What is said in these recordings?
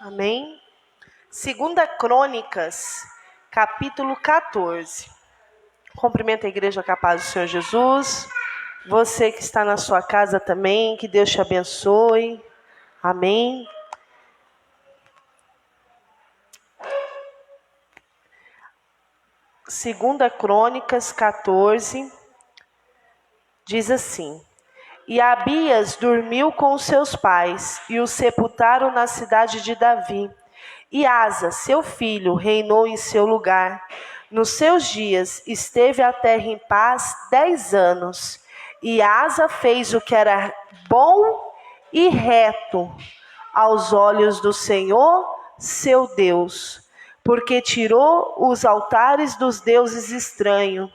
Amém? 2 Crônicas, capítulo 14. Cumprimento a igreja com a paz do Senhor Jesus. Você que está na sua casa também, que Deus te abençoe. Amém? Segunda Crônicas 14, diz assim: E Abias dormiu com os seus pais, e o sepultaram na cidade de Davi. E Asa, seu filho, reinou em seu lugar. Nos seus dias esteve a terra em paz 10 anos. E Asa fez o que era bom e reto aos olhos do Senhor, seu Deus, porque tirou os altares dos deuses estranhos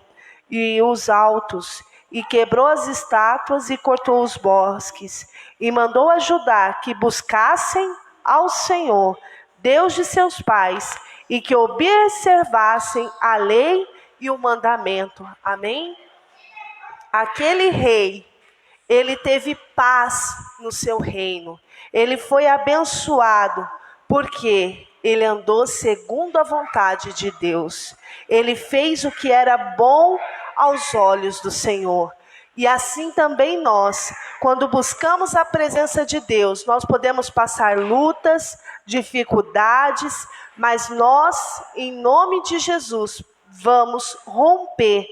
e os altos, e quebrou as estátuas e cortou os bosques, e mandou a Judá que buscassem ao Senhor, Deus de seus pais, e que observassem a lei e o mandamento. Amém? Aquele rei, ele teve paz no seu reino. Ele foi abençoado porque ele andou segundo a vontade de Deus. Ele fez o que era bom aos olhos do Senhor. E assim também nós, quando buscamos a presença de Deus, nós podemos passar lutas, dificuldades, mas nós, em nome de Jesus, vamos romper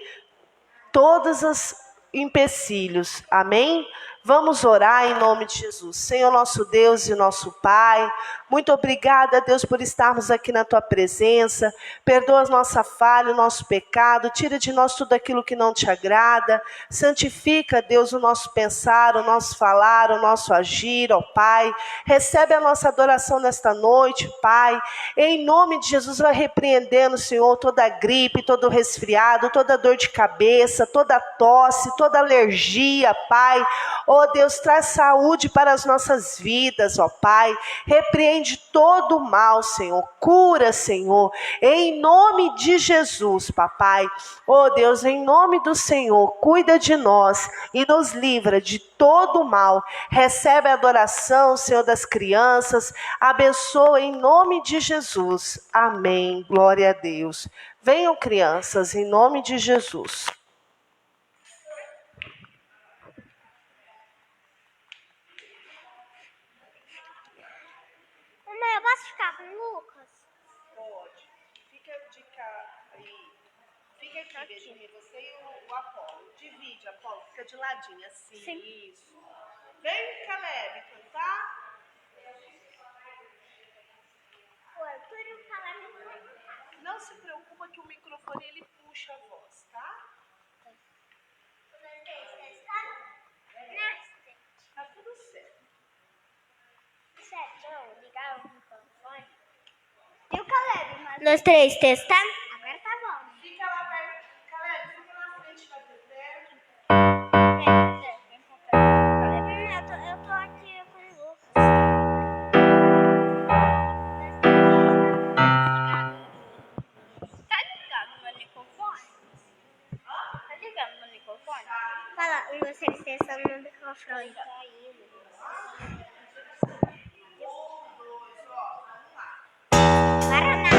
todos os empecilhos. Amém? Vamos orar em nome de Jesus. Senhor nosso Deus e nosso Pai, muito obrigada, Deus, por estarmos aqui na Tua presença. Perdoa a nossa falha, o nosso pecado. Tira de nós tudo aquilo que não Te agrada. Santifica, Deus, o nosso pensar, o nosso falar, o nosso agir, ó Pai. Recebe a nossa adoração nesta noite, Pai. Em nome de Jesus, vai repreendendo, Senhor, toda gripe, todo resfriado, toda dor de cabeça, toda tosse, toda alergia, Pai. Ó Deus, traz saúde para as nossas vidas, ó Pai. Repreende todo o mal, Senhor. Cura, Senhor. Em nome de Jesus, papai. Ó Deus, em nome do Senhor, cuida de nós e nos livra de todo o mal. Recebe a adoração, Senhor, das crianças. Abençoa em nome de Jesus. Amém. Glória a Deus. Venham, crianças, em nome de Jesus. Mãe, eu posso ficar com o Lucas? Pode. Fica aqui, Virginia, você e o Apolo. Divide, Apolo, fica de ladinho, assim. Sim. Isso. Vem, Caleb, cantar. O Arthur e o Caleb. Não se preocupa que o microfone ele puxa a voz, tá? Tá tudo certo. Certo, ligar o microfone. E o Caleb? Mas... Nós três testando? Agora tá bom. Fica lá perto. Caleb, fica na frente da perto. Eu tô aqui com o Lucas. Tá ligado no microfone? Tá ligado no microfone? Fala, nós três testando no microfone. Paraná.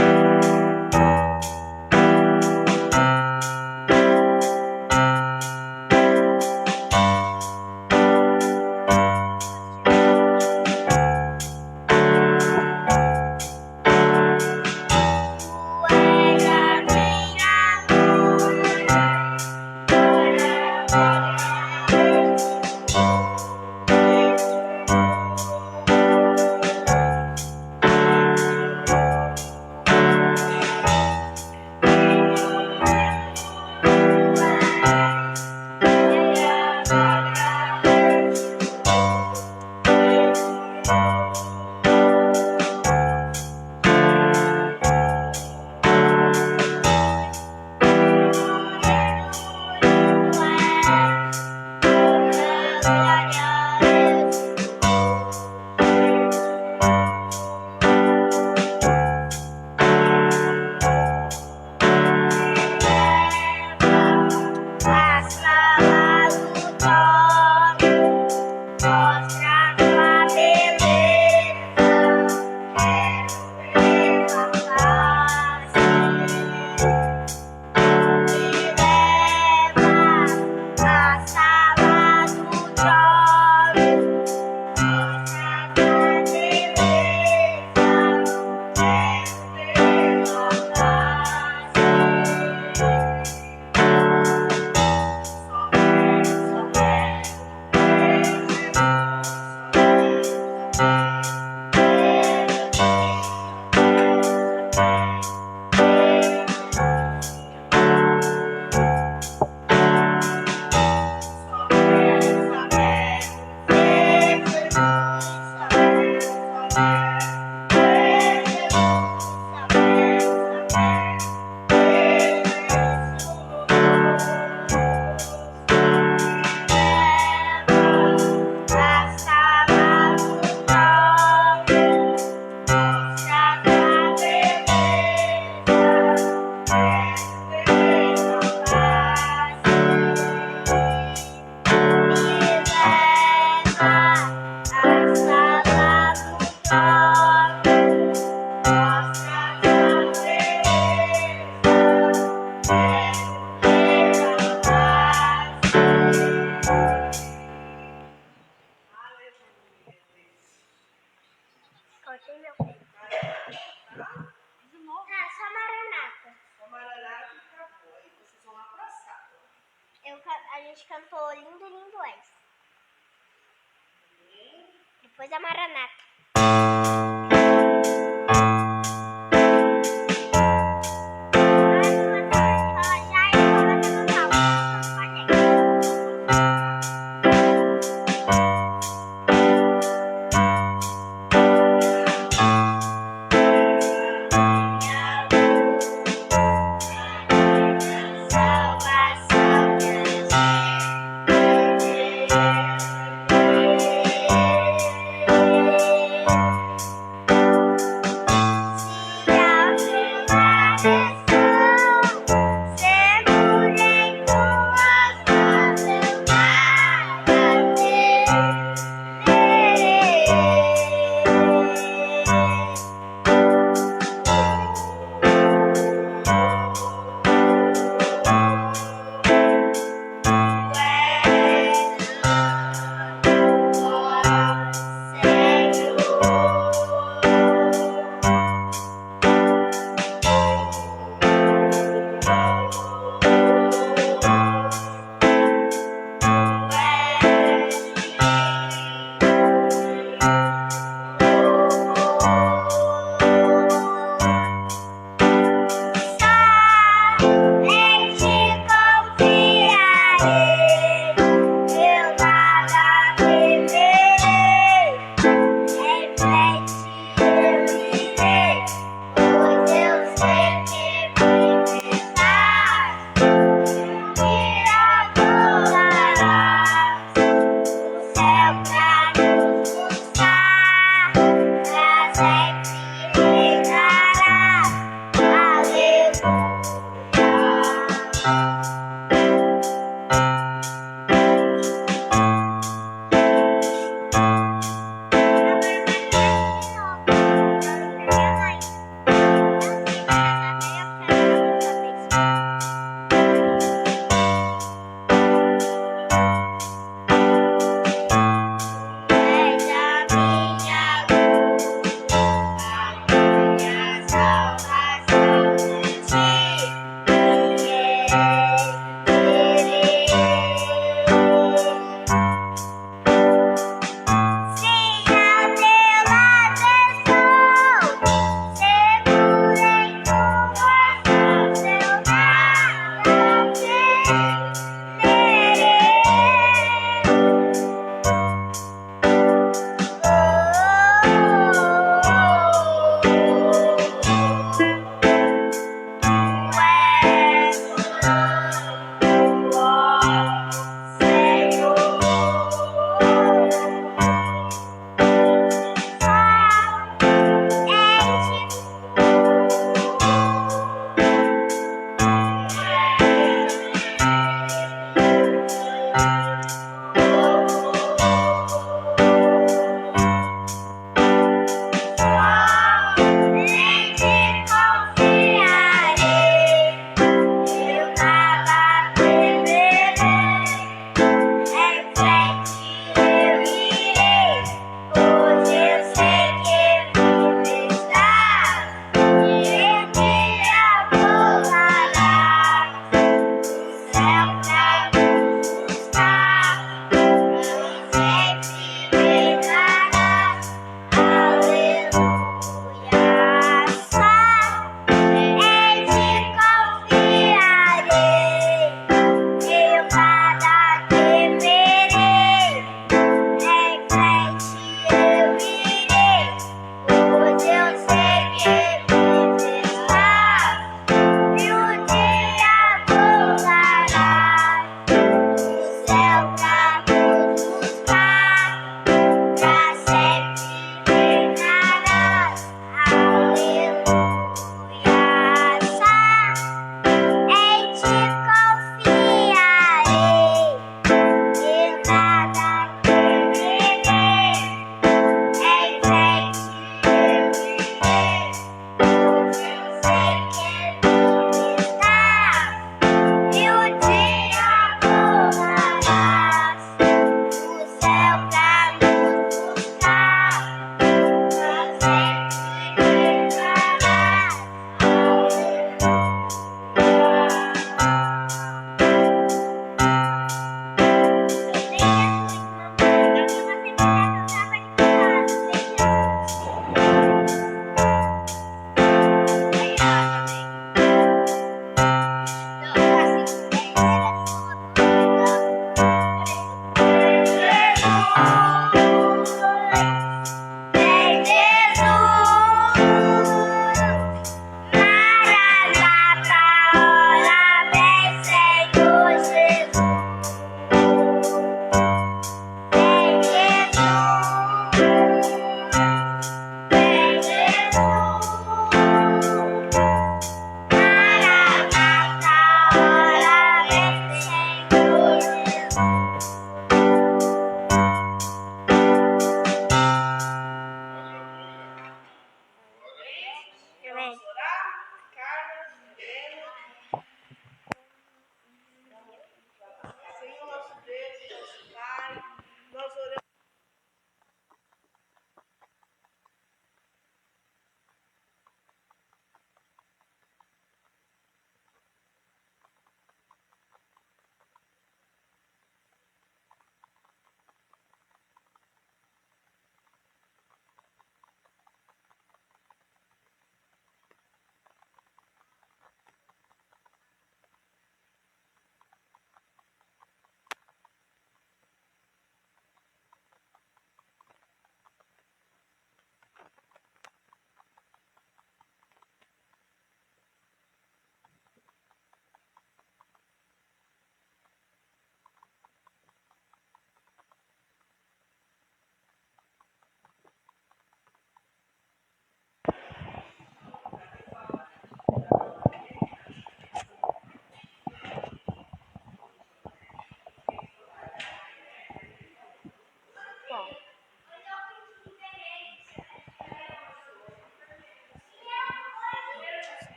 Cortei meu pé. Ah, só Maranata. Só Maranata e acabou. Aí vocês vão lá pra sala. A gente cantou Lindo, Lindo És. Depois a Maranata.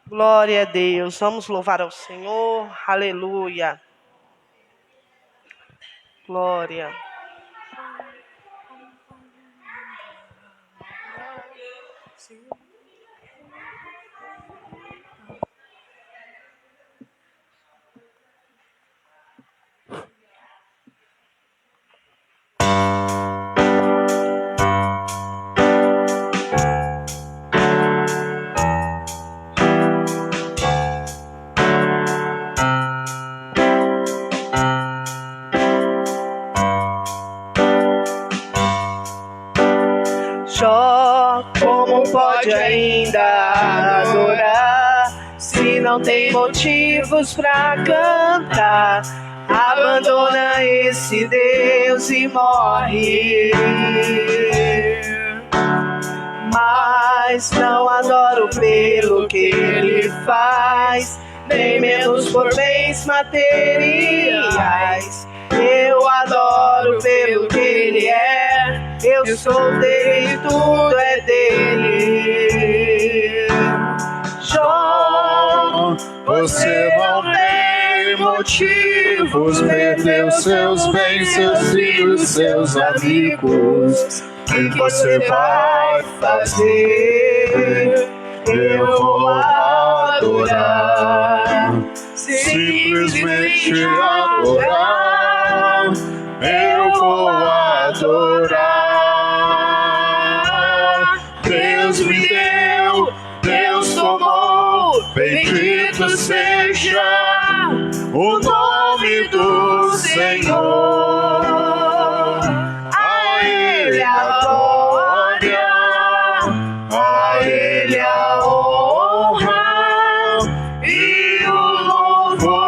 Glória a Deus. Vamos louvar ao Senhor. Aleluia. Glória. Jó, como pode ainda adorar se não tem motivos pra cantar? Abandona esse Deus e morre. Mas não adoro pelo que ele faz, nem menos por bens materiais. Eu adoro pelo que ele é, eu sou dele e tudo é dele. Jó, você não tem motivos, perdeu seus bens, seus filhos, seus amigos. O que você vai fazer? Eu vou adorar, simplesmente adorar. Eu vou adorar. Deus me deu, Deus tomou, bendito seja o nome do Senhor. A Ele a glória, a Ele a honra e o louvor.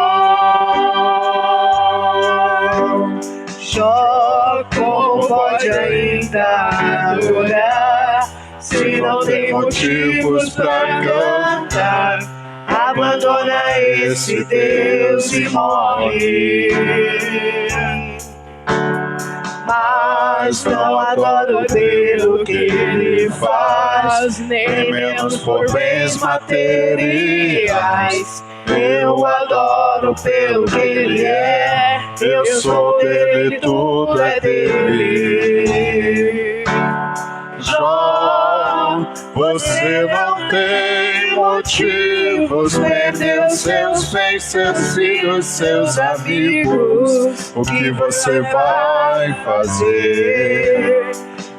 Jó, como pode ainda adorar se não tem motivos pra cantar? Abandona esse Deus e morre. Mas não adoro pelo que ele faz, nem menos por bens materiais. Eu adoro pelo que ele é, eu sou dele, tudo é dele. Jó, você não tem motivos, perdeu seus bens, seus filhos, seus amigos. O que você vai fazer?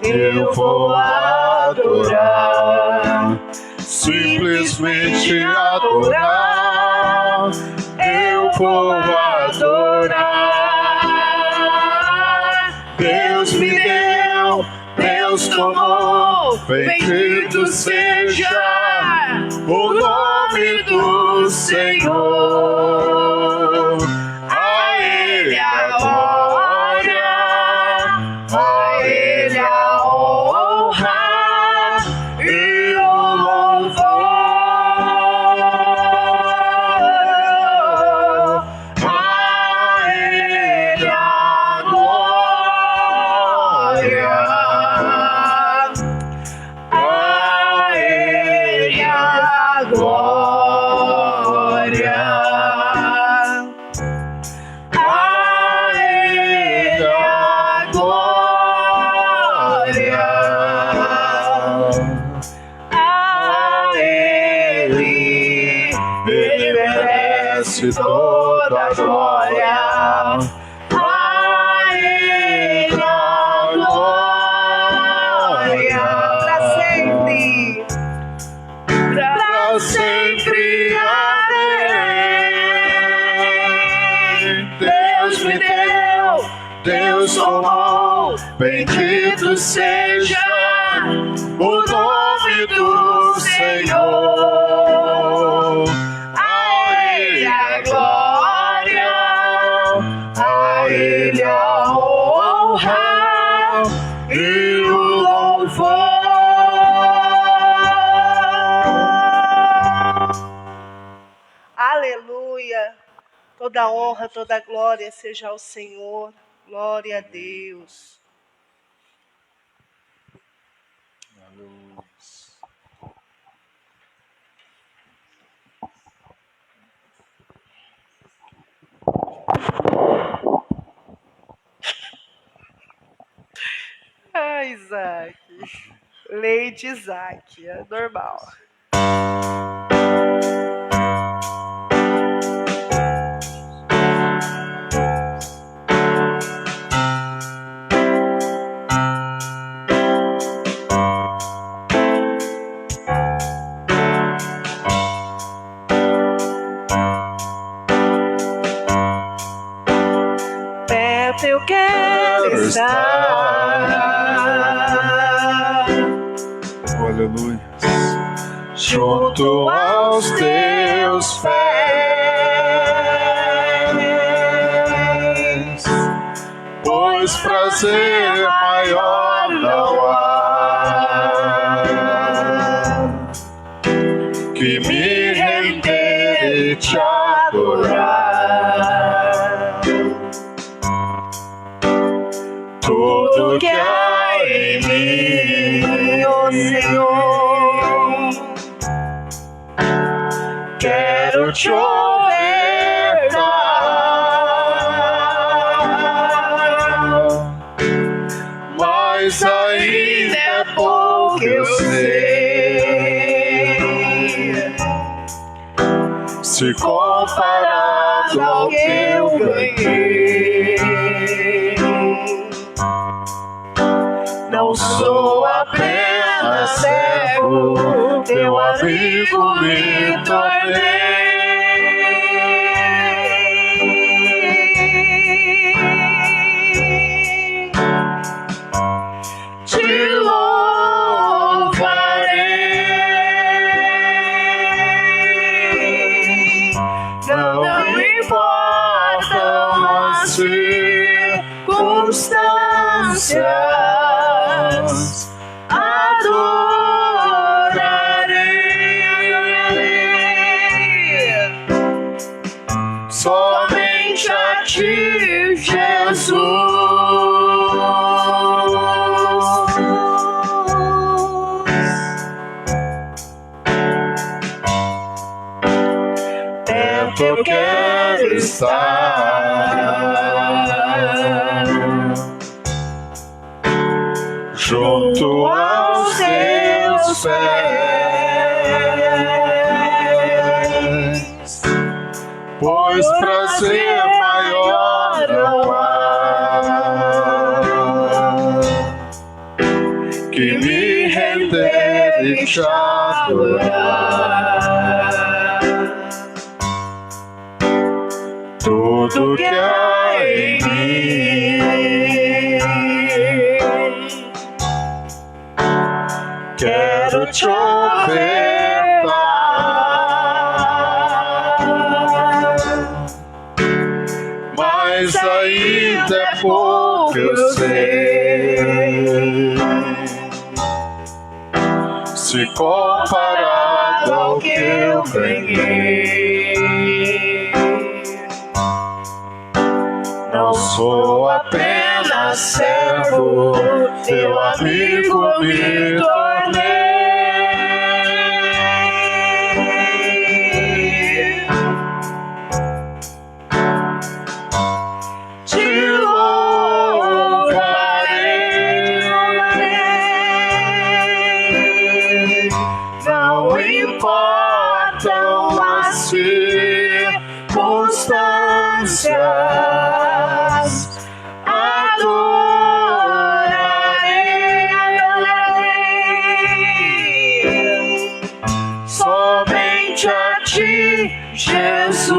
Eu vou adorar, simplesmente adorar. Eu vou adorar. Deus me deu, Deus tomou, bendito seja o nome do Senhor. A Ele a glória, a Ele a honra e o louvor. A Ele a glória, a Ele a glória, a Ele a glória, a Ele merece toda a glória. A Ele a glória, pra sempre, pra sempre. Amém. Deus me deu, Deus tomou, bendito seja o nome do Senhor. A Ele a glória, a Ele a honra e o louvor. Aleluia. Toda honra, toda glória seja ao Senhor. Glória a Deus. Isaac. Lady Isaac, é normal. Perto eu quero estar. Aleluia. Junto aos teus pés, pois prazer maior não há que me render e te adorar. Tudo que há em mim, ó Senhor, quero te ofertar, mas ainda é pouco eu sei, se comparado ao que eu ganhei. Não sou apenas servo, teu amigo me tornei. Te louvarei, não importam as circunstâncias, adorarei somente a ti, Jesus. Perto eu quero estar, junto aos teus pés, pois prazer maior não há que me render e te adorar. Tudo que há em mim, quero te ofertar, mas ainda é pouco eu sei, se comparado ao que eu ganhei. Não sou apenas servo, teu amigo me tornei. Te louvarei, não importam as circunstâncias, adorarei somente a ti, Jesus.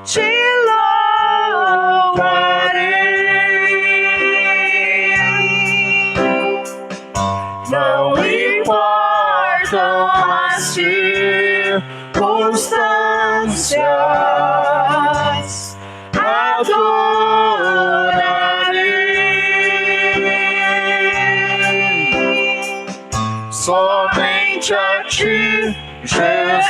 Te louvarei, não importam as circunstâncias, adorarei somente a ti, Jesus.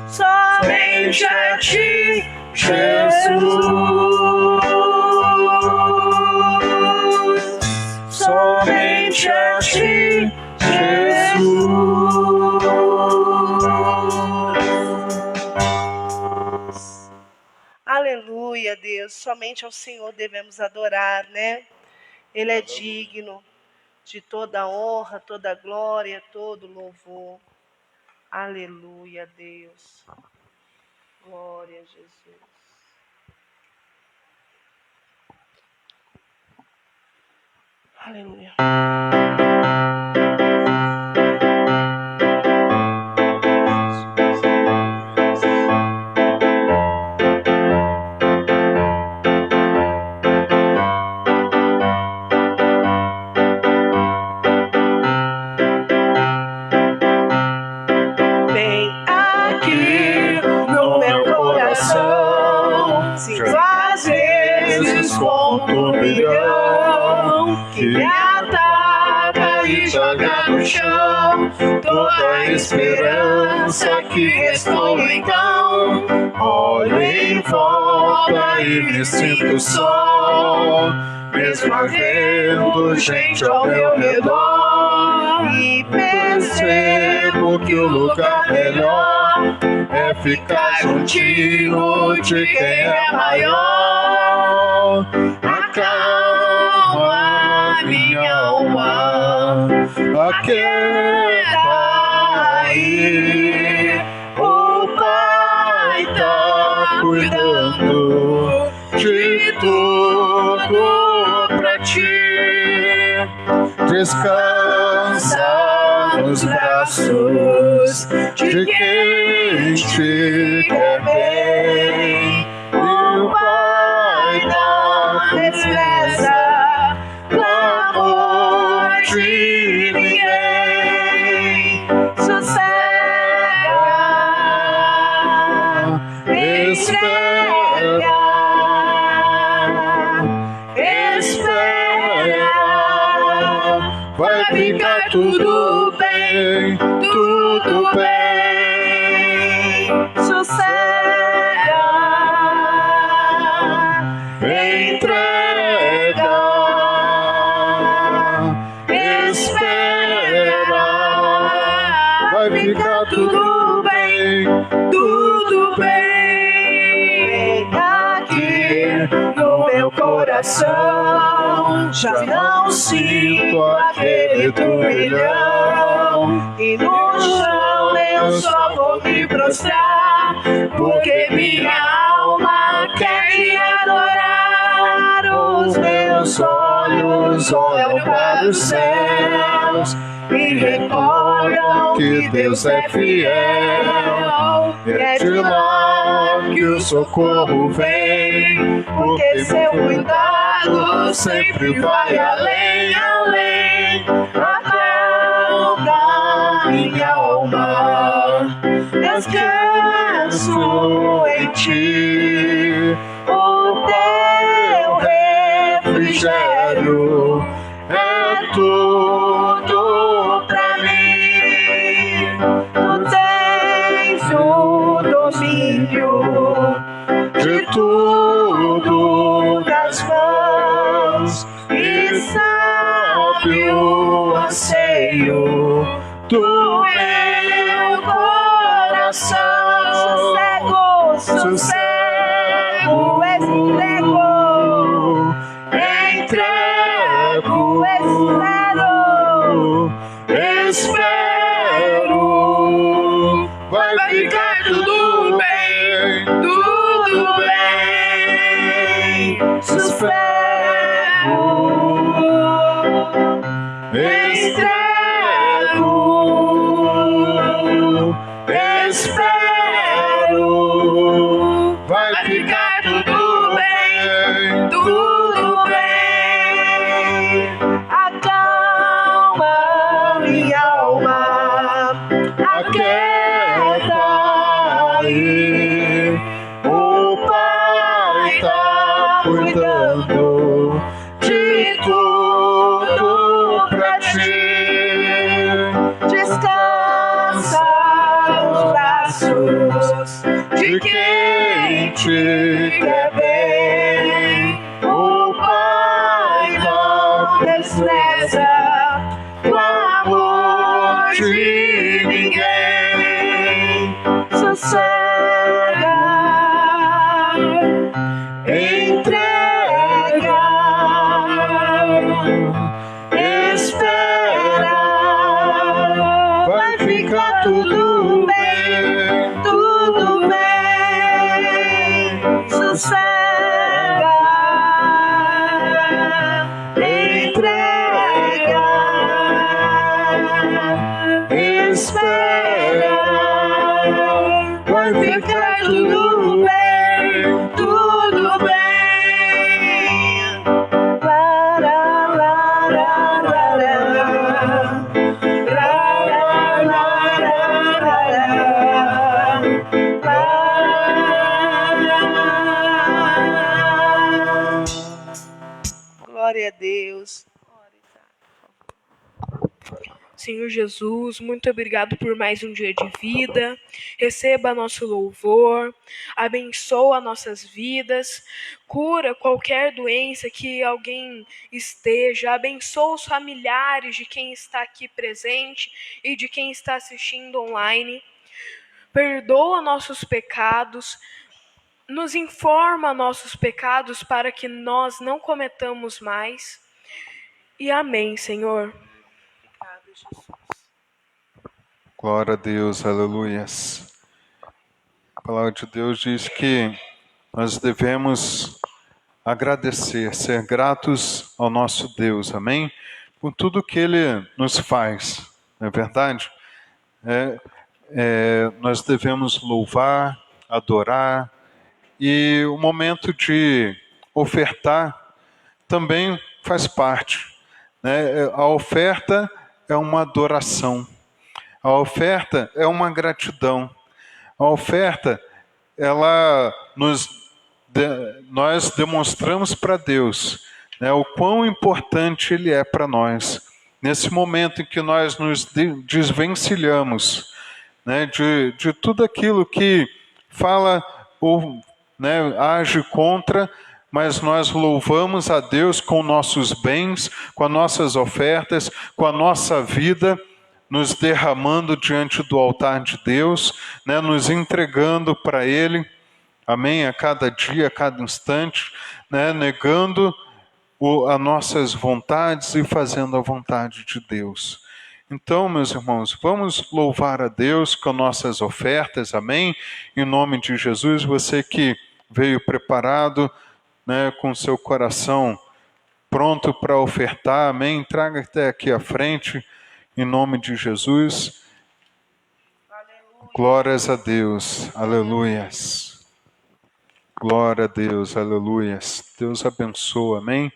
Somente a ti, Jesus. Somente a ti, Jesus. Aleluia, Deus. Somente ao Senhor devemos adorar, né? Ele é digno de toda honra, toda glória, todo louvor. Aleluia, Deus. Glória a Jesus. Aleluia. Vem aqui no meu coração, sinto às vezes com turbilhão que me ataca e joga no chão toda a esperança que restou. Então olho em volta e me sinto só, mesmo havendo gente ao meu redor, e percebo que o lugar melhor é ficar juntinho de quem é maior. Acalma minha alma, aquieta aí, o Pai tá cuidando de tudo pra ti. Descansa nos braços de quem te quer bem, e o Pai da despreza clamor de ninguém. Sossega, espera, vai ficar tudo bem, tudo bem. Sossega, entrega, espera, vai ficar tudo bem, tudo bem. Aqui no meu coração já não sinto aquele turbilhão, e no chão eu só vou me prostrar, porque minha alma quer te adorar. Os meus olhos olham para os céus e recordam que Deus é fiel, e é de lá que o socorro vem, porque seu cuidado sempre vai além, além. Acalma minha alma, descanso em ti, o teu refrigério é tudo pra mim. Tu tens o domínio de tudo nas mãos, e sabe o anseio do meu coração. Sossego, sossego, entrego, espero, vai ficar tudo bem, tudo bem. Sossego, entrego, espero, vai ficar tudo bem, tudo bem. Acalma minha alma, aquieta aí, o Pai tá cuidando de tudo pra ti. Descansa nos braços de quem te quer bem, o Pai não despreza clamor de ninguém. Sossega, Glória a Deus. Senhor Jesus, muito obrigado por mais um dia de vida. Receba nosso louvor, abençoa nossas vidas, cura qualquer doença que alguém esteja, abençoa os familiares de quem está aqui presente e de quem está assistindo online. Perdoa nossos pecados, nos informa nossos pecados para que nós não cometamos mais. E amém, Senhor. Glória a Deus, aleluias. A palavra de Deus diz que nós devemos agradecer, ser gratos ao nosso Deus, amém? Por tudo que Ele nos faz, não é verdade? Nós devemos louvar, adorar, e o momento de ofertar também faz parte, né? A oferta é uma adoração, a oferta é uma gratidão, a oferta, nós demonstramos para Deus, né, o quão importante Ele é para nós. Nesse momento em que nós nos desvencilhamos, né, de tudo aquilo que fala ou, né, age contra, mas nós louvamos a Deus com nossos bens, com as nossas ofertas, com a nossa vida, nos derramando diante do altar de Deus, né, nos entregando para Ele, amém, a cada dia, a cada instante, né, negando as nossas vontades e fazendo a vontade de Deus. Então, meus irmãos, vamos louvar a Deus com nossas ofertas, amém? Em nome de Jesus, você que veio preparado, né, com seu coração pronto para ofertar, amém? Traga até aqui à frente, em nome de Jesus. Aleluia. Glórias a Deus, aleluias. Glória a Deus, aleluias. Deus abençoa, amém?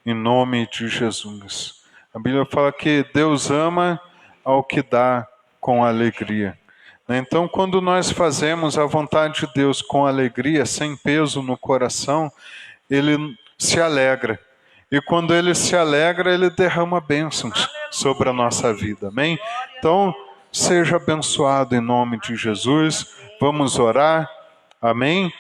Em nome de Jesus. A Bíblia fala que Deus ama ao que dá com alegria. Então, quando nós fazemos a vontade de Deus com alegria, sem peso no coração, Ele se alegra. E quando Ele se alegra, Ele derrama bênçãos sobre a nossa vida. Amém? Então, seja abençoado em nome de Jesus. Vamos orar. Amém?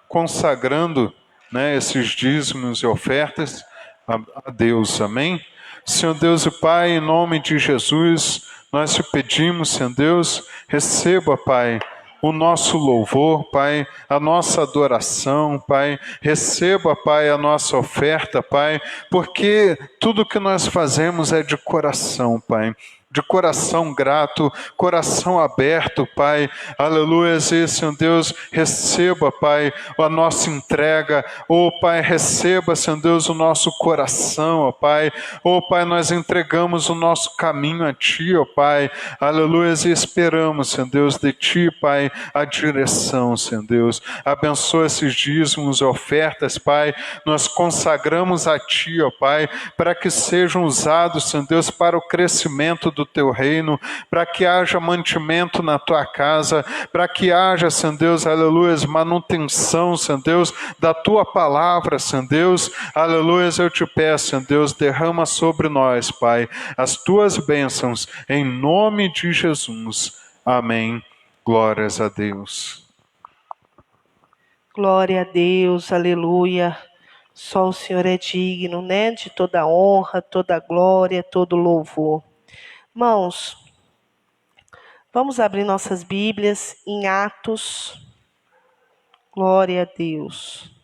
Consagrando, né, esses dízimos e ofertas a Deus. Amém? Senhor Deus e Pai, em nome de Jesus, nós te pedimos, Senhor Deus, receba, Pai, o nosso louvor, Pai, a nossa adoração, Pai, receba, Pai, a nossa oferta, Pai, porque tudo que nós fazemos é de coração, Pai, de coração grato, coração aberto, Pai, aleluia, e Senhor Deus, receba, Pai, a nossa entrega, Pai, receba, Senhor Deus, o nosso coração, Pai, Pai, nós entregamos o nosso caminho a Ti, Pai, aleluia, e esperamos, Senhor Deus, de Ti, Pai, a direção, Senhor Deus, abençoa esses dízimos e ofertas, Pai, nós consagramos a Ti, Pai, para que sejam usados, Senhor Deus, para o crescimento do Teu reino, para que haja mantimento na Tua casa, para que haja, Senhor Deus, aleluia, manutenção, Senhor Deus, da Tua palavra, Senhor Deus, aleluia, eu te peço, Senhor Deus, derrama sobre nós, Pai, as Tuas bênçãos, em nome de Jesus, amém, glórias a Deus. Glória a Deus, aleluia. Só o Senhor é digno, né, de toda honra, toda glória, todo louvor. Irmãos, vamos abrir nossas Bíblias em Atos. Glória a Deus.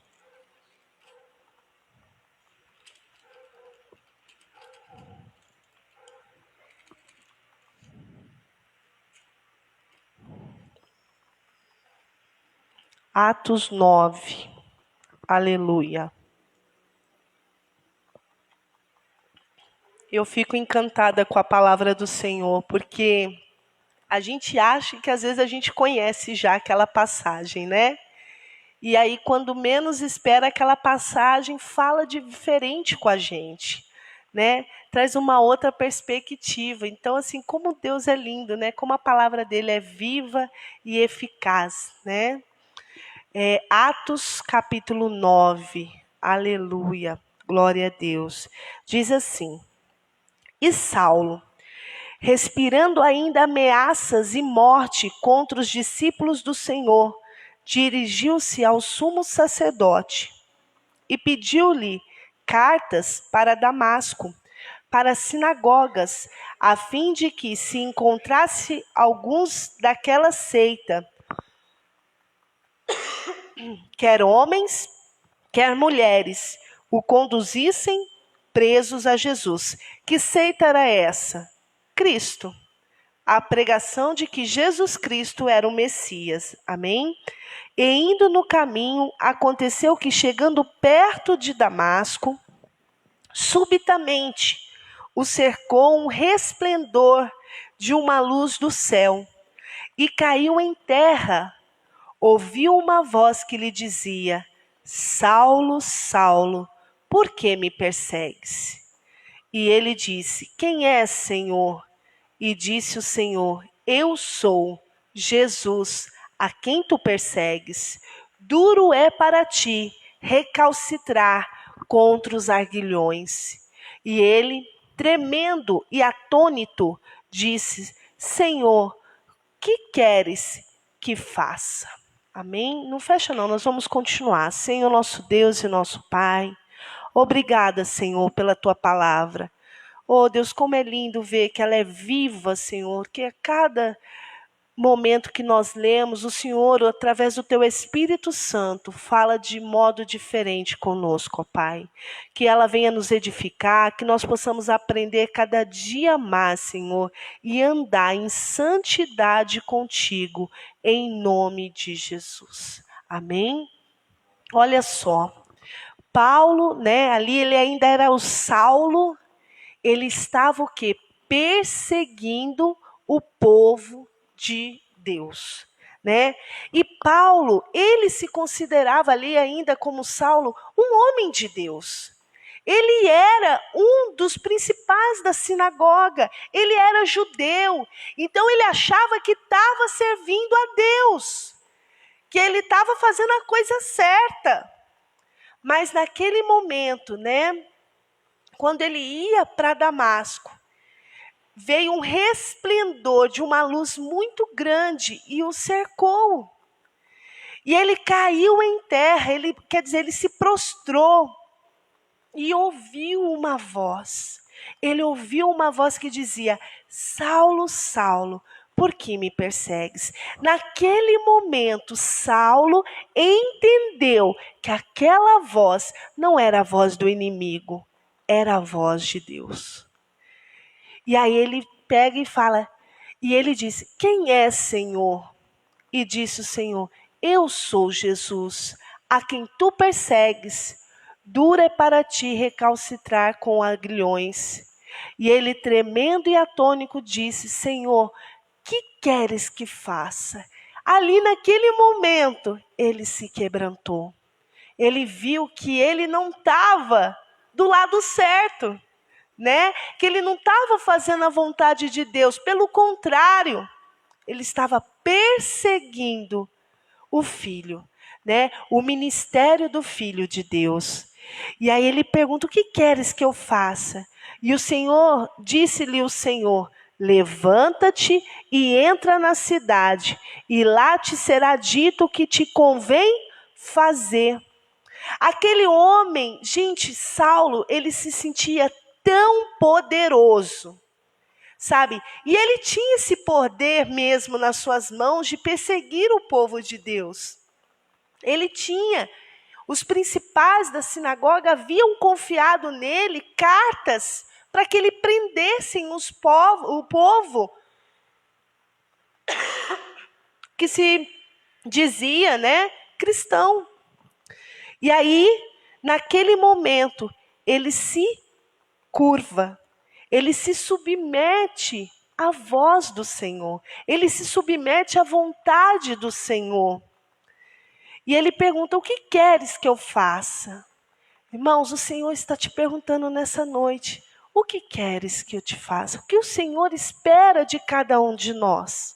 Atos 9. Aleluia. Eu fico encantada com a palavra do Senhor, porque a gente acha que às vezes a gente conhece já aquela passagem, né? E aí, quando menos espera, aquela passagem fala de diferente com a gente, né, traz uma outra perspectiva. Então, assim, como Deus é lindo, né? Como a palavra dele é viva e eficaz, né? Atos capítulo 9, aleluia, glória a Deus. Diz assim: e Saulo, respirando ainda ameaças e morte contra os discípulos do Senhor, dirigiu-se ao sumo sacerdote e pediu-lhe cartas para Damasco, para as sinagogas, a fim de que, se encontrasse alguns daquela seita, quer homens, quer mulheres, o conduzissem presos a Jesus. Que seita era essa? Cristo. A pregação de que Jesus Cristo era o Messias. Amém? E indo no caminho, aconteceu que, chegando perto de Damasco, subitamente o cercou um resplendor de uma luz do céu, e caiu em terra. Ouviu uma voz que lhe dizia: Saulo, Saulo, por que me persegues? E ele disse: quem és, Senhor? E disse o Senhor: eu sou Jesus, a quem tu persegues. Duro é para ti recalcitrar contra os arguilhões. E ele, tremendo e atônito, disse: Senhor, que queres que faça? Amém? Não fecha não, nós vamos continuar. Senhor, nosso Deus e nosso Pai, obrigada, Senhor, pela tua palavra. Oh, Deus, como é lindo ver que ela é viva, Senhor, que a cada momento que nós lemos, o Senhor, através do teu Espírito Santo, fala de modo diferente conosco, ó Pai. Que ela venha nos edificar, que nós possamos aprender cada dia mais, Senhor, e andar em santidade contigo, em nome de Jesus. Amém? Olha só, Paulo, né, ali ele ainda era o Saulo, ele estava o quê? Perseguindo o povo de Deus, né? E Paulo, ele se considerava ali ainda como Saulo, um homem de Deus. Ele era um dos principais da sinagoga, ele era judeu, então ele achava que estava servindo a Deus, que ele estava fazendo a coisa certa. Mas naquele momento, né, quando ele ia para Damasco, veio um resplendor de uma luz muito grande e o cercou. E ele caiu em terra, ele se prostrou e ouviu uma voz. Ele ouviu uma voz que dizia: Saulo, Saulo, por que me persegues? Naquele momento, Saulo entendeu que aquela voz não era a voz do inimigo, era a voz de Deus. E aí ele pega e fala, e ele disse: quem é, Senhor? E disse o Senhor: eu sou Jesus, a quem tu persegues. Duro é para ti recalcitrar com aguilhões. E ele, tremendo e atônico, disse: Senhor, que queres que faça? Ali naquele momento, ele se quebrantou. Ele viu que ele não estava do lado certo, né? Que ele não estava fazendo a vontade de Deus. Pelo contrário, ele estava perseguindo o Filho, né? O ministério do Filho de Deus. E aí ele pergunta: o que queres que eu faça? E o Senhor, disse-lhe o Senhor: levanta-te e entra na cidade, e lá te será dito o que te convém fazer. Aquele homem, gente, Saulo, ele se sentia tão poderoso, sabe? E ele tinha esse poder mesmo nas suas mãos de perseguir o povo de Deus. Ele tinha. Os principais da sinagoga haviam confiado nele cartas para que ele prendessem o povo que se dizia, né, cristão. E aí, naquele momento, ele se curva, ele se submete à voz do Senhor, ele se submete à vontade do Senhor. E ele pergunta: o que queres que eu faça? Irmãos, o Senhor está te perguntando nessa noite: O que queres que eu te faça? O que o Senhor espera de cada um de nós?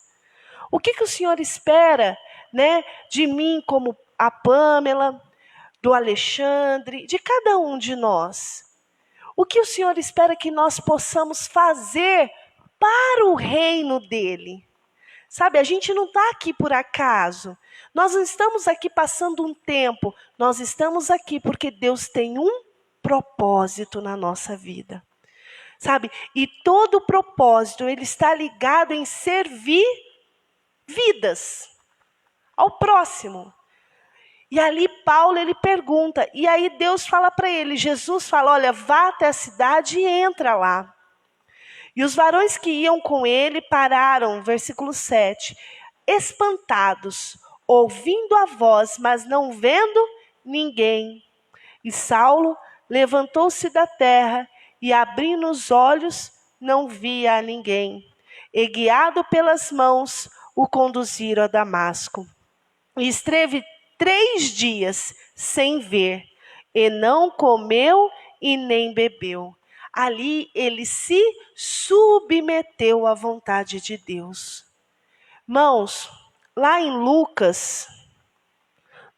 O que o Senhor espera, né, de mim como a Pamela, do Alexandre, de cada um de nós? O que o Senhor espera que nós possamos fazer para o reino dele? Sabe, a gente não está aqui por acaso. Nós não estamos aqui passando um tempo. Nós estamos aqui porque Deus tem um propósito na nossa vida. Sabe? E todo propósito, ele está ligado em servir vidas ao próximo. E ali Paulo, ele pergunta, e aí Deus fala para ele, Jesus fala, olha, vá até a cidade e entra lá. E os varões que iam com ele pararam, versículo 7, espantados, ouvindo a voz, mas não vendo ninguém. E Saulo levantou-se da terra e, abrindo os olhos, não via a ninguém. E, guiado pelas mãos, o conduziram a Damasco. E esteve 3 dias sem ver, e não comeu e nem bebeu. Ali ele se submeteu à vontade de Deus. Irmãos, lá em Lucas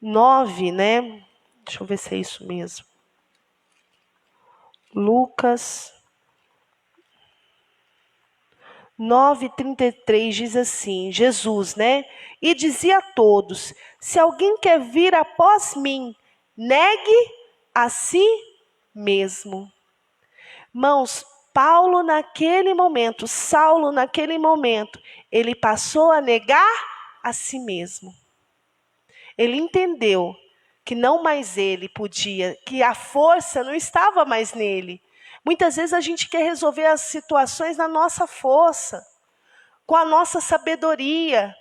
9, né? Deixa eu ver se é isso mesmo. Lucas 9:33 diz assim, Jesus, né? E dizia a todos, se alguém quer vir após mim, negue a si mesmo. Irmãos, Saulo naquele momento, ele passou a negar a si mesmo. Ele entendeu que não mais ele podia, que a força não estava mais nele. Muitas vezes a gente quer resolver as situações na nossa força, com a nossa sabedoria,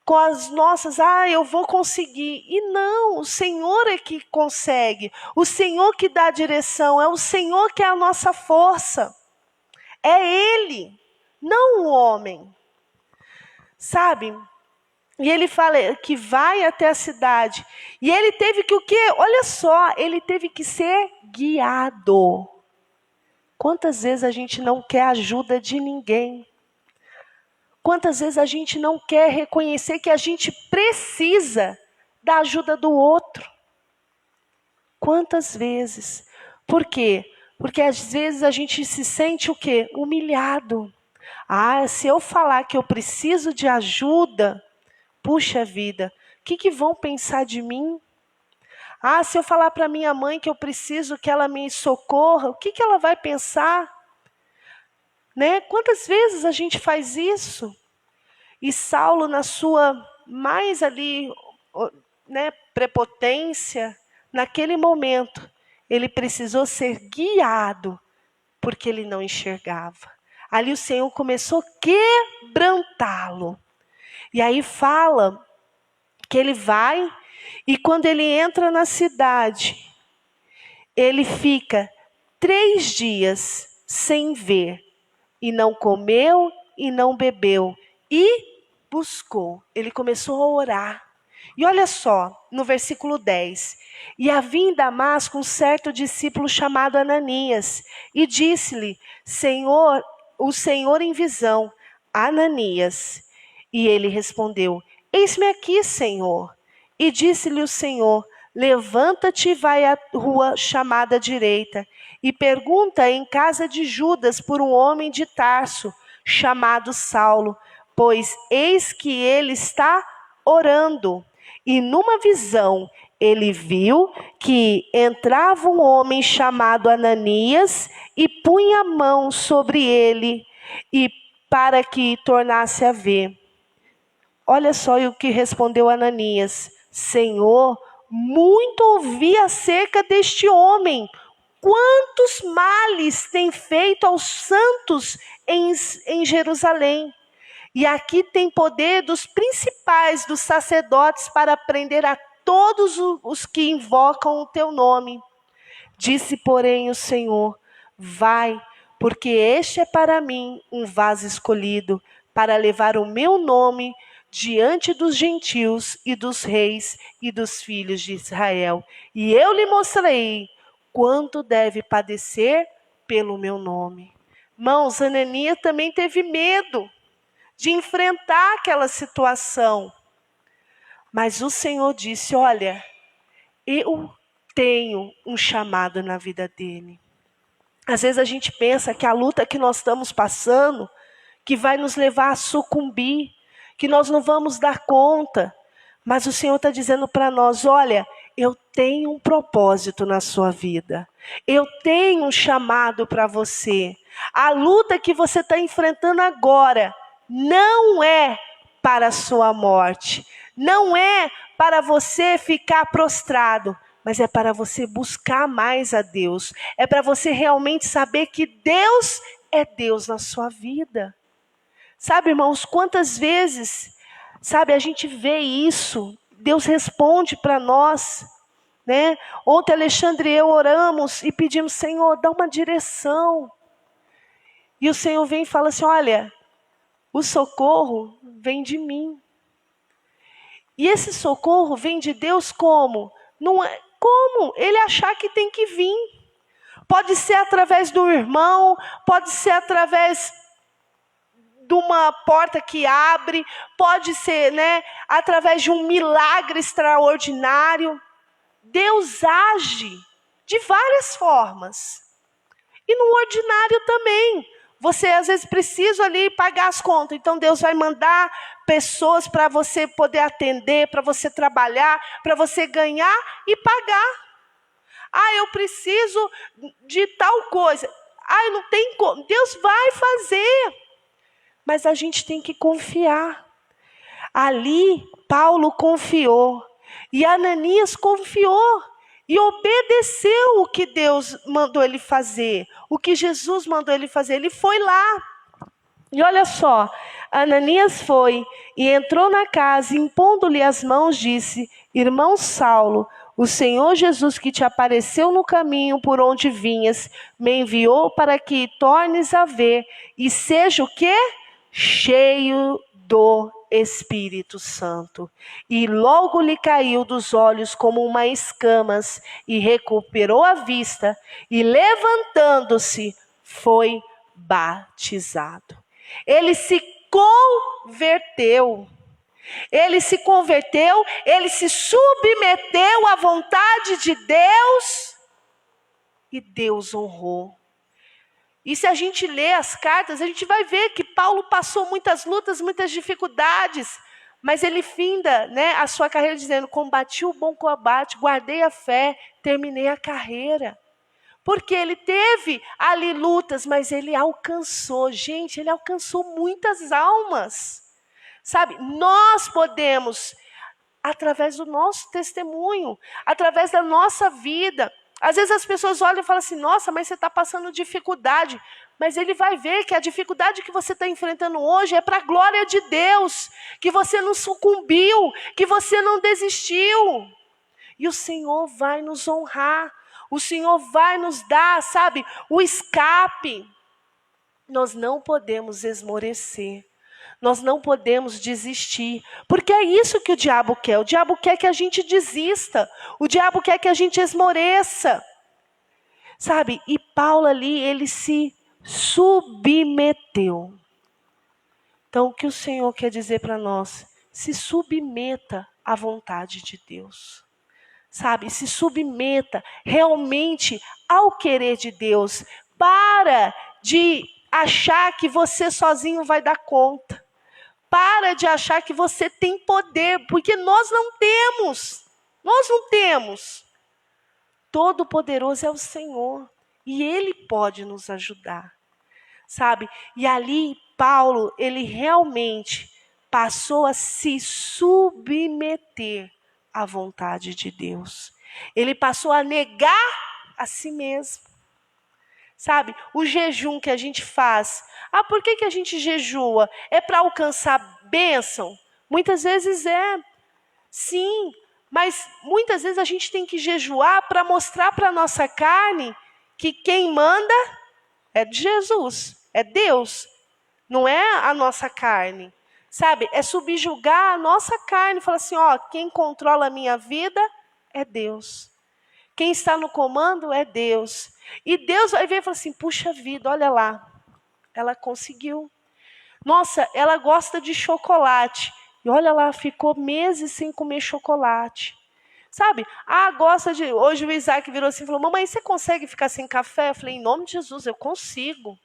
com as nossas, eu vou conseguir. E não, o Senhor é que consegue, o Senhor que dá a direção, é o Senhor que é a nossa força. É Ele, não o homem. Sabe? E ele fala que vai até a cidade. E ele teve que o quê? Olha só, ele teve que ser guiado. Quantas vezes a gente não quer a ajuda de ninguém? Quantas vezes a gente não quer reconhecer que a gente precisa da ajuda do outro? Quantas vezes? Por quê? Porque às vezes a gente se sente o quê? Humilhado. Se eu falar que eu preciso de ajuda, puxa vida, o que vão pensar de mim? Se eu falar para minha mãe que eu preciso que ela me socorra, o que ela vai pensar? Né? Quantas vezes a gente faz isso? E Saulo, na sua mais ali, né, prepotência, naquele momento, ele precisou ser guiado, porque ele não enxergava. Ali o Senhor começou a quebrantá-lo. E aí fala que ele vai, e quando ele entra na cidade, ele fica 3 dias sem ver, e não comeu e não bebeu, e buscou. Ele começou a orar. E olha só, no versículo 10. E havia em Damasco um certo discípulo chamado Ananias, e disse-lhe, o Senhor em visão, Ananias. E ele respondeu, eis-me aqui, Senhor. E disse-lhe o Senhor, levanta-te e vai à rua chamada direita, e pergunta em casa de Judas por um homem de Tarso, chamado Saulo, pois eis que ele está orando. E numa visão ele viu que entrava um homem chamado Ananias e punha a mão sobre ele e para que tornasse a ver. Olha só o que respondeu Ananias. Senhor, muito ouvi acerca deste homem. Quantos males tem feito aos santos em Jerusalém? E aqui tem poder dos principais dos sacerdotes para prender a todos os que invocam o teu nome. Disse, porém, o Senhor, vai, porque este é para mim um vaso escolhido, para levar o meu nome diante dos gentios e dos reis e dos filhos de Israel. E eu lhe mostrarei quanto deve padecer pelo meu nome. Irmãos, Ananias também teve medo de enfrentar aquela situação. Mas o Senhor disse, olha, eu tenho um chamado na vida dele. Às vezes a gente pensa que a luta que nós estamos passando, que vai nos levar a sucumbir, que nós não vamos dar conta. Mas o Senhor está dizendo para nós, olha, eu tenho um propósito na sua vida. Eu tenho um chamado para você. A luta que você está enfrentando agora não é para a sua morte. Não é para você ficar prostrado, mas é para você buscar mais a Deus. É para você realmente saber que Deus é Deus na sua vida. Sabe, irmãos, quantas vezes, sabe, a gente vê isso, Deus responde para nós, né? Ontem Alexandre e eu oramos e pedimos, Senhor, dá uma direção. E o Senhor vem e fala assim, olha, o socorro vem de mim. E esse socorro vem de Deus como? Não é como ele achar que tem que vir. Pode ser através do irmão, pode ser através de uma porta que abre, pode ser, né, através de um milagre extraordinário. Deus age de várias formas. E no ordinário também. Você às vezes precisa ali pagar as contas. Então Deus vai mandar pessoas para você poder atender, para você trabalhar, para você ganhar e pagar. Ah, eu preciso de tal coisa. Ah, não tem como. Deus vai fazer. Mas a gente tem que confiar. Ali, Paulo confiou. E Ananias confiou. E obedeceu o que Deus mandou ele fazer. O que Jesus mandou ele fazer. Ele foi lá. E olha só. Ananias foi e entrou na casa, impondo-lhe as mãos, disse, irmão Saulo, o Senhor Jesus que te apareceu no caminho por onde vinhas, me enviou para que tornes a ver e seja o quê? Cheio do Espírito Santo. E logo lhe caiu dos olhos como uma escamas e recuperou a vista e levantando-se foi batizado. Ele se converteu. Ele se converteu, ele se submeteu à vontade de Deus e Deus honrou. E se a gente lê as cartas, a gente vai ver que Paulo passou muitas lutas, muitas dificuldades, mas ele finda, né, a sua carreira dizendo, combati o bom combate, guardei a fé, terminei a carreira. Porque ele teve ali lutas, mas ele alcançou, gente, ele alcançou muitas almas. Sabe, nós podemos, através do nosso testemunho, através da nossa vida. Às vezes as pessoas olham e falam assim, nossa, mas você está passando dificuldade. Mas ele vai ver que a dificuldade que você está enfrentando hoje é para a glória de Deus. Que você não sucumbiu, que você não desistiu. E o Senhor vai nos honrar. O Senhor vai nos dar, sabe, o escape. Nós não podemos esmorecer. Nós não podemos desistir, porque é isso que o diabo quer. O diabo quer que a gente desista. O diabo quer que a gente esmoreça. Sabe? E Paulo ali, ele se submeteu. Então, o que o Senhor quer dizer para nós? Se submeta à vontade de Deus. Sabe? Se submeta realmente ao querer de Deus. Para de achar que você sozinho vai dar conta. Para de achar que você tem poder, porque nós não temos. Nós não temos. Todo-Poderoso é o Senhor. E Ele pode nos ajudar. Sabe? E ali, Paulo, ele realmente passou a se submeter à vontade de Deus. Ele passou a negar a si mesmo. Sabe, o jejum que a gente faz. Ah, por que a gente jejua? É para alcançar bênção? Muitas vezes é. Sim, mas muitas vezes a gente tem que jejuar para mostrar para a nossa carne que quem manda é de Jesus, é Deus. Não é a nossa carne. Sabe, é subjugar a nossa carne. Falar assim, ó, quem controla a minha vida é Deus. Quem está no comando é Deus. E Deus vai ver e falar assim, puxa vida, olha lá, ela conseguiu. Nossa, ela gosta de chocolate. E olha lá, ficou meses sem comer chocolate. Sabe? Gosta de... Hoje o Isaac virou assim e falou, mamãe, você consegue ficar sem café? Eu falei, em nome de Jesus, eu consigo.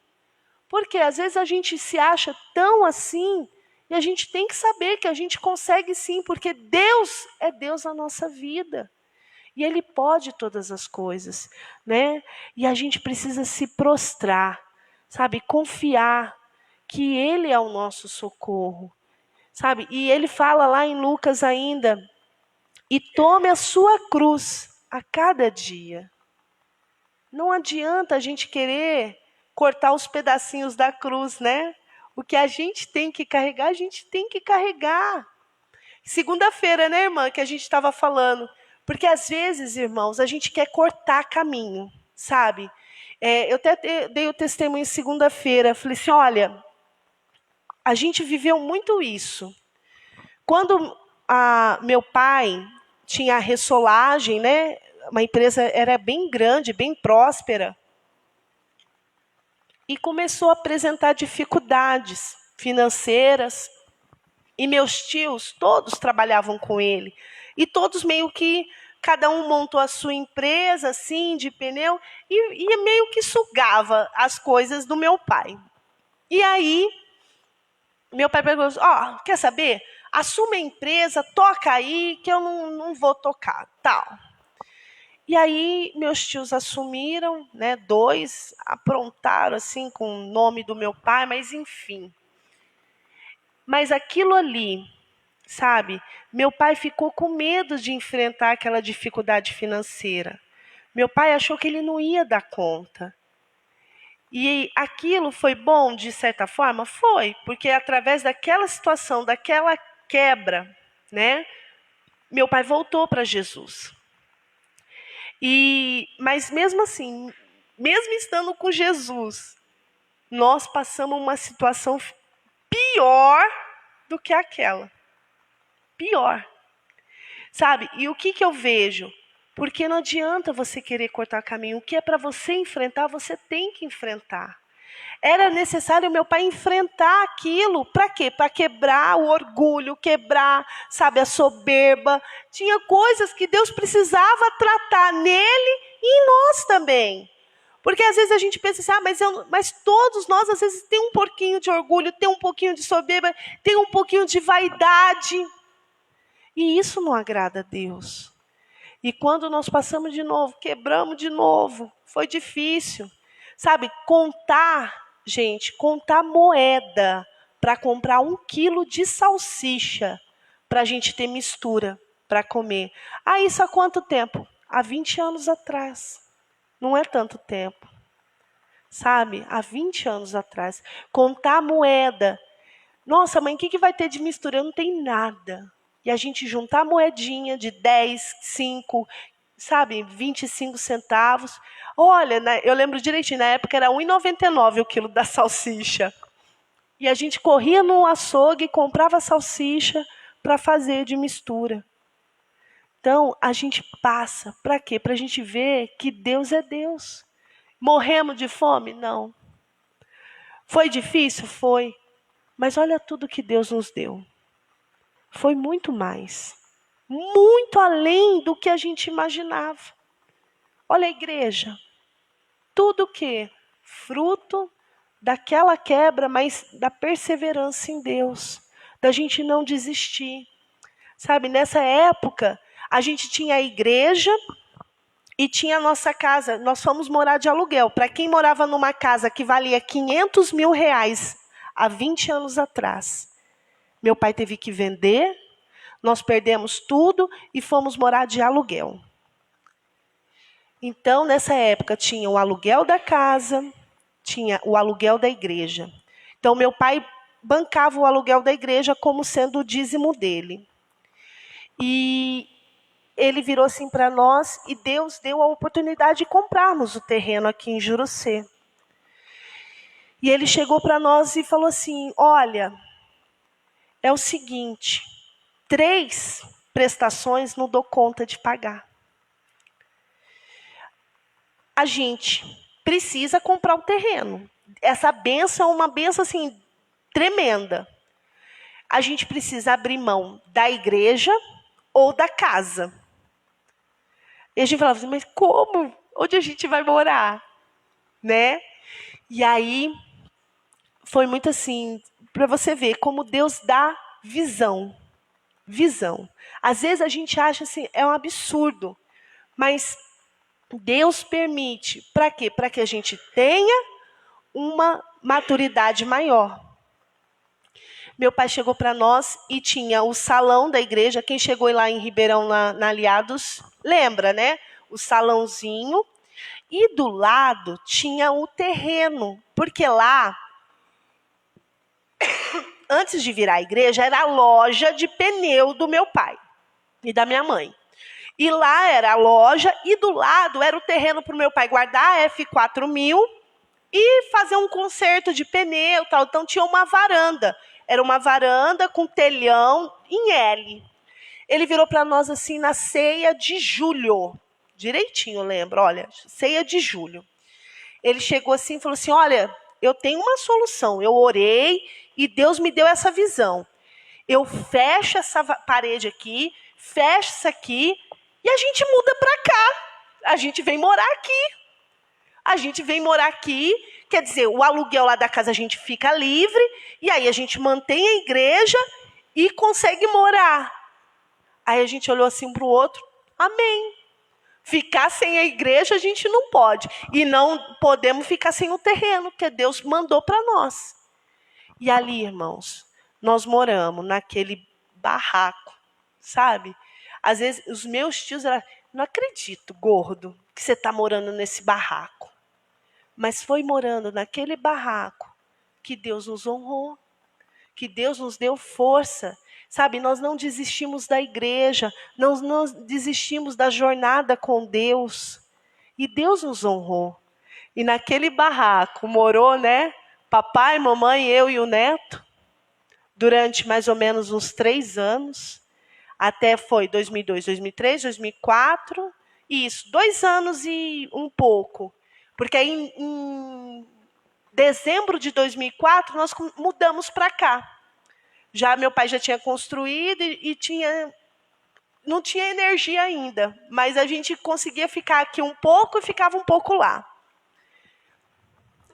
Porque às vezes a gente se acha tão assim, e a gente tem que saber que a gente consegue sim, porque Deus é Deus na nossa vida. E Ele pode todas as coisas, né? E a gente precisa se prostrar, sabe? Confiar que Ele é o nosso socorro, sabe? E Ele fala lá em Lucas ainda, e tome a sua cruz a cada dia. Não adianta a gente querer cortar os pedacinhos da cruz, né? O que a gente tem que carregar, a gente tem que carregar. Segunda-feira, né, irmã, que a gente estava falando. Porque às vezes, irmãos, a gente quer cortar caminho, sabe? Eu até dei o testemunho segunda-feira. Falei assim, olha, a gente viveu muito isso. Quando meu pai tinha a Ressolagem, né? Uma empresa era bem grande, bem próspera. E começou a apresentar dificuldades financeiras. E meus tios, todos trabalhavam com ele. E todos meio que, cada um montou a sua empresa, assim, de pneu, e meio que sugava as coisas do meu pai. E aí, meu pai perguntou, quer saber? Assuma a empresa, toca aí, que eu não vou tocar, tal. E aí, meus tios assumiram, né, 2, aprontaram, assim, com o nome do meu pai, mas enfim. Mas aquilo ali, sabe, meu pai ficou com medo de enfrentar aquela dificuldade financeira. Meu pai achou que ele não ia dar conta. E aquilo foi bom, de certa forma? Foi, porque através daquela situação, daquela quebra, né, meu pai voltou para Jesus. Mas mesmo assim, mesmo estando com Jesus, nós passamos uma situação pior do que aquela. Pior. Sabe? E o que eu vejo? Porque não adianta você querer cortar caminho. O que é para você enfrentar, você tem que enfrentar. Era necessário meu pai enfrentar aquilo. Para quê? Para quebrar o orgulho, quebrar, sabe, a soberba. Tinha coisas que Deus precisava tratar nele e em nós também. Porque às vezes a gente pensa assim, mas todos nós às vezes tem um pouquinho de orgulho, tem um pouquinho de soberba, tem um pouquinho de vaidade. E isso não agrada a Deus. E quando nós passamos de novo, quebramos de novo, foi difícil. Sabe, contar moeda para comprar 1 quilo de salsicha para a gente ter mistura para comer. Isso há quanto tempo? Há 20 anos atrás. Não é tanto tempo. Sabe, há 20 anos atrás. Contar moeda. Nossa, mãe, o que vai ter de mistura? Eu não tenho nada. E a gente juntar moedinha de 10, 5, sabe, 25 centavos. Olha, eu lembro direitinho, na época era R$ 1,99 o quilo da salsicha. E a gente corria no açougue e comprava salsicha para fazer de mistura. Então, a gente passa. Para quê? Para a gente ver que Deus é Deus. Morremos de fome? Não. Foi difícil? Foi. Mas olha tudo que Deus nos deu. Foi muito mais. Muito além do que a gente imaginava. Olha a igreja. Tudo que? Fruto daquela quebra, mas da perseverança em Deus. Da gente não desistir. Sabe, nessa época, a gente tinha a igreja e tinha a nossa casa. Nós fomos morar de aluguel. Para quem morava numa casa que valia R$500 mil há 20 anos atrás. Meu pai teve que vender, nós perdemos tudo e fomos morar de aluguel. Então, nessa época, tinha o aluguel da casa, tinha o aluguel da igreja. Então, meu pai bancava o aluguel da igreja como sendo o dízimo dele. E ele virou assim para nós e Deus deu a oportunidade de comprarmos o terreno aqui em Jurucê. E ele chegou para nós e falou assim, olha, é o seguinte, 3 prestações não dou conta de pagar. a gente precisa comprar o terreno. Essa benção é uma benção assim tremenda. A gente precisa abrir mão da igreja ou da casa. E a gente falava assim, mas como? Onde a gente vai morar? Né? E aí, foi muito assim, para você ver como Deus dá visão. Visão. Às vezes a gente acha assim, é um absurdo. Mas Deus permite. Para quê? Para que a gente tenha uma maturidade maior. Meu pai chegou para nós e tinha o salão da igreja. Quem chegou lá em Ribeirão, na Aliados, lembra, né? O salãozinho. E do lado tinha o terreno. Porque lá, antes de virar a igreja, era a loja de pneu do meu pai e da minha mãe. E lá era a loja e do lado era o terreno para o meu pai guardar a F4000 e fazer um conserto de pneu e tal. Então tinha uma varanda. Era uma varanda com telhão em L. Ele virou para nós assim na ceia de julho. Direitinho, eu lembro. Olha, ceia de julho. Ele chegou assim e falou assim, olha, eu tenho uma solução. Eu orei e Deus me deu essa visão. Eu fecho essa parede aqui, fecho isso aqui e a gente muda para cá. A gente vem morar aqui. A gente vem morar aqui, quer dizer, o aluguel lá da casa a gente fica livre, e aí a gente mantém a igreja e consegue morar. Aí a gente olhou assim para o outro, amém. Ficar sem a igreja a gente não pode. E não podemos ficar sem o terreno, que Deus mandou para nós. E ali, irmãos, nós moramos naquele barraco, sabe? Às vezes, os meus tios eram, não acredito, gordo, que você está morando nesse barraco. Mas foi morando naquele barraco que Deus nos honrou, que Deus nos deu força. Sabe, nós não desistimos da igreja, não desistimos da jornada com Deus. E Deus nos honrou. E naquele barraco morou, né? Papai, mamãe, eu e o neto, durante mais ou menos uns 3 anos. Até foi 2002, 2003, 2004. Isso, 2 anos e um pouco. Porque aí em dezembro de 2004 nós mudamos para cá. Já meu pai já tinha construído e não tinha energia ainda, mas a gente conseguia ficar aqui um pouco e ficava um pouco lá.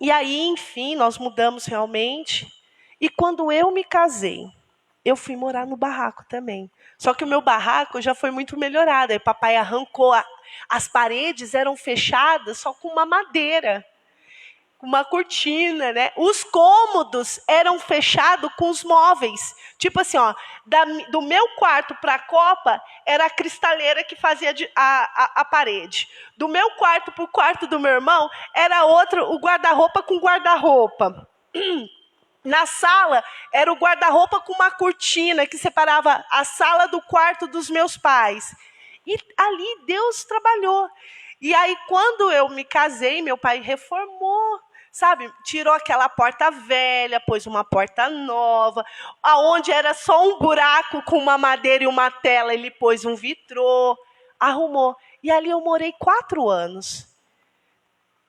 E aí, enfim, nós mudamos realmente. E quando eu me casei, eu fui morar no barraco também. Só que o meu barraco já foi muito melhorado. Aí papai arrancou, as paredes eram fechadas só com uma madeira, com uma cortina, né? Os cômodos eram fechados com os móveis. Tipo assim, ó, do meu quarto para a copa, era a cristaleira que fazia a parede. Do meu quarto para o quarto do meu irmão, era outro, o guarda-roupa com guarda-roupa. Na sala, era o guarda-roupa com uma cortina que separava a sala do quarto dos meus pais. E ali Deus trabalhou. E aí, quando eu me casei, meu pai reformou, sabe? Tirou aquela porta velha, pôs uma porta nova. Aonde era só um buraco com uma madeira e uma tela, ele pôs um vitrô, arrumou. E ali eu morei 4 anos.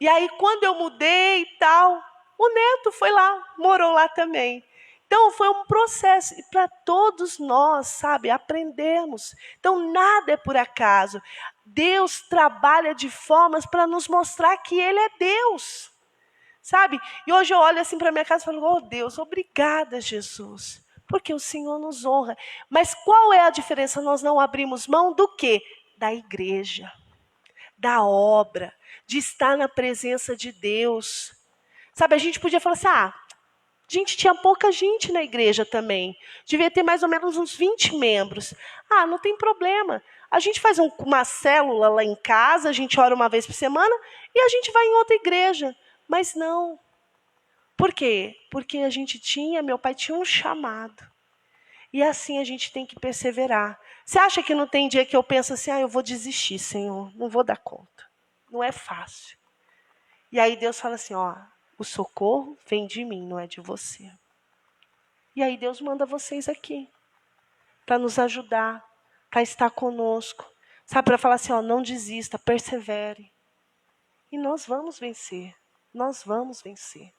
E aí, quando eu mudei e tal, o neto foi lá, morou lá também. Então, foi um processo. E para todos nós, sabe, aprendemos. Então, nada é por acaso. Deus trabalha de formas para nos mostrar que Ele é Deus. Sabe? E hoje eu olho assim para minha casa e falo, oh Deus, obrigada, Jesus. Porque o Senhor nos honra. Mas qual é a diferença? Nós não abrimos mão do quê? Da igreja, da obra, de estar na presença de Deus. Sabe, a gente podia falar assim, gente, tinha pouca gente na igreja também. Devia ter mais ou menos uns 20 membros. Não tem problema. A gente faz uma célula lá em casa, a gente ora uma vez por semana e a gente vai em outra igreja. Mas não. Por quê? Porque meu pai tinha um chamado. E assim a gente tem que perseverar. Você acha que não tem dia que eu penso assim, eu vou desistir, Senhor, não vou dar conta. Não é fácil. E aí Deus fala assim, o socorro vem de mim, não é de você. E aí Deus manda vocês aqui para nos ajudar, para estar conosco. Sabe, para falar assim, não desista, persevere. E nós vamos vencer. Nós vamos vencer.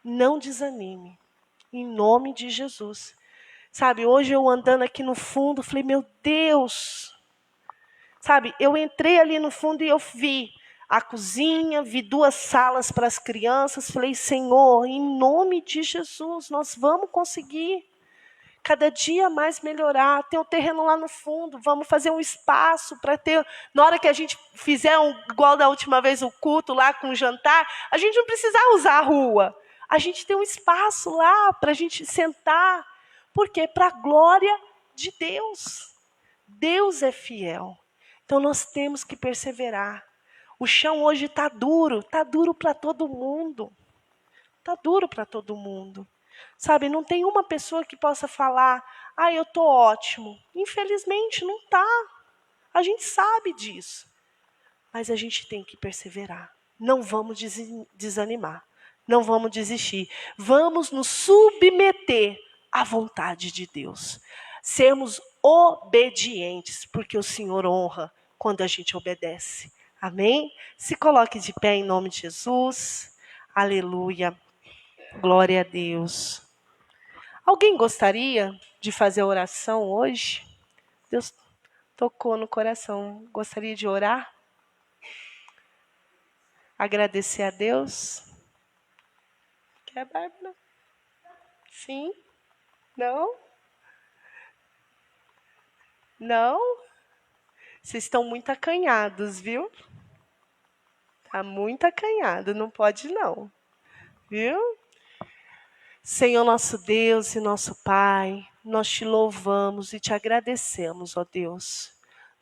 Não desanime. Em nome de Jesus. Sabe, hoje eu andando aqui no fundo, falei, meu Deus. Sabe, eu entrei ali no fundo e eu vi a cozinha, vi 2 salas para as crianças. Falei, Senhor, em nome de Jesus, nós vamos conseguir cada dia mais melhorar. Tem um terreno lá no fundo, vamos fazer um espaço para ter... Na hora que a gente fizer, igual da última vez, o culto lá com o jantar, a gente não precisa usar a rua. A gente tem um espaço lá para a gente sentar. Por quê? Para a glória de Deus. Deus é fiel. Então nós temos que perseverar. O chão hoje está duro para todo mundo. Está duro para todo mundo. Sabe, não tem uma pessoa que possa falar, eu estou ótimo. Infelizmente não está. A gente sabe disso. Mas a gente tem que perseverar. Não vamos desanimar. Não vamos desistir. Vamos nos submeter à vontade de Deus. Sermos obedientes, porque o Senhor honra quando a gente obedece. Amém? Se coloque de pé em nome de Jesus. Aleluia. Glória a Deus. Alguém gostaria de fazer a oração hoje? Deus tocou no coração. Gostaria de orar? Agradecer a Deus? Quer, Bárbara? Sim? Não? Não? Vocês estão muito acanhados, viu? Tá muito acanhado, não pode não. Viu? Senhor nosso Deus e nosso Pai, nós te louvamos e te agradecemos, ó Deus.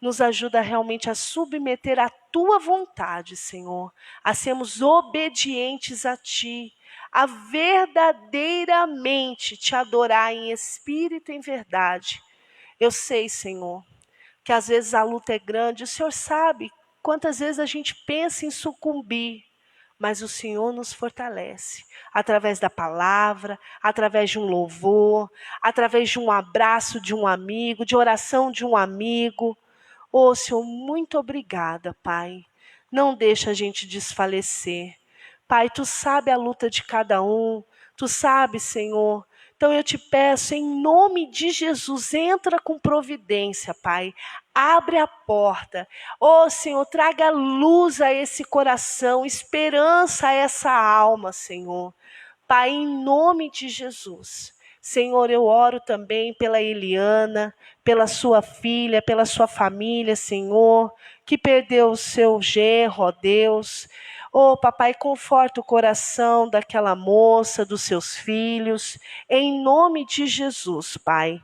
Nos ajuda realmente a submeter à tua vontade, Senhor, a sermos obedientes a ti, a verdadeiramente te adorar em espírito e em verdade. Eu sei, Senhor, que às vezes a luta é grande, o Senhor sabe quantas vezes a gente pensa em sucumbir, mas o Senhor nos fortalece, através da palavra, através de um louvor, através de um abraço de um amigo, de oração de um amigo. Ô, Senhor, muito obrigada, Pai. Não deixa a gente desfalecer. Pai, Tu sabe a luta de cada um, Tu sabe, Senhor. Então eu te peço, em nome de Jesus, entra com providência, Pai. Abre a porta. Ô, Senhor, traga luz a esse coração, esperança a essa alma, Senhor. Pai, em nome de Jesus. Senhor, eu oro também pela Eliana, pela sua filha, pela sua família, Senhor, que perdeu o seu genro, ó Deus. Oh, papai, conforta o coração daquela moça, dos seus filhos, em nome de Jesus, Pai.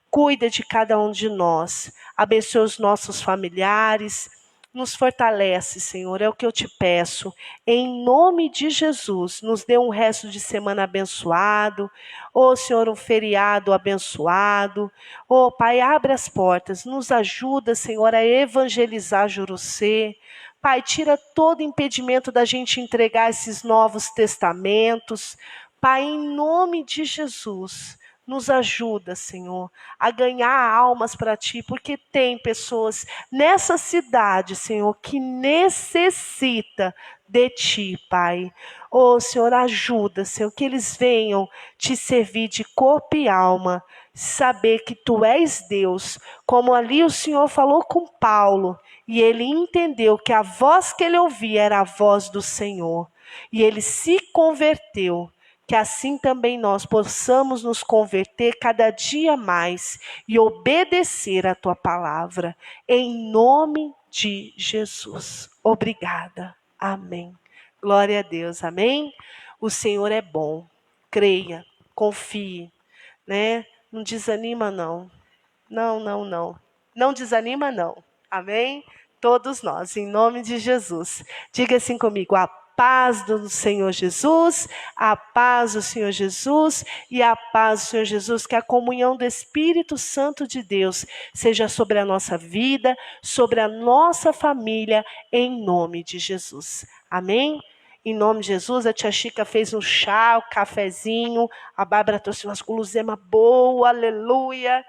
Cuida de cada um de nós, abençoa os nossos familiares, nos fortalece, Senhor, é o que eu te peço. Em nome de Jesus, nos dê um resto de semana abençoado. Ô, Senhor, um feriado abençoado. Ô, Pai, abre as portas, nos ajuda, Senhor, a evangelizar Jurucê. Pai, tira todo impedimento da gente entregar esses novos testamentos. Pai, em nome de Jesus, nos ajuda, Senhor, a ganhar almas para Ti, porque tem pessoas nessa cidade, Senhor, que necessita de Ti, Pai. Oh, Senhor, ajuda, Senhor, que eles venham Te servir de corpo e alma, saber que Tu és Deus, como ali o Senhor falou com Paulo, e ele entendeu que a voz que ele ouvia era a voz do Senhor, e ele se converteu. Que assim também nós possamos nos converter cada dia mais e obedecer a Tua palavra. Em nome de Jesus. Obrigada. Amém. Glória a Deus. Amém. O Senhor é bom. Creia, confie, né? Não desanima não. Não. Não desanima não. Amém? Todos nós, em nome de Jesus. Diga assim comigo: a paz do Senhor Jesus, a paz do Senhor Jesus e a paz do Senhor Jesus, que a comunhão do Espírito Santo de Deus seja sobre a nossa vida, sobre a nossa família, em nome de Jesus. Amém? Em nome de Jesus, a tia Chica fez um chá, um cafezinho, a Bárbara trouxe umas guloseimas boas, aleluia.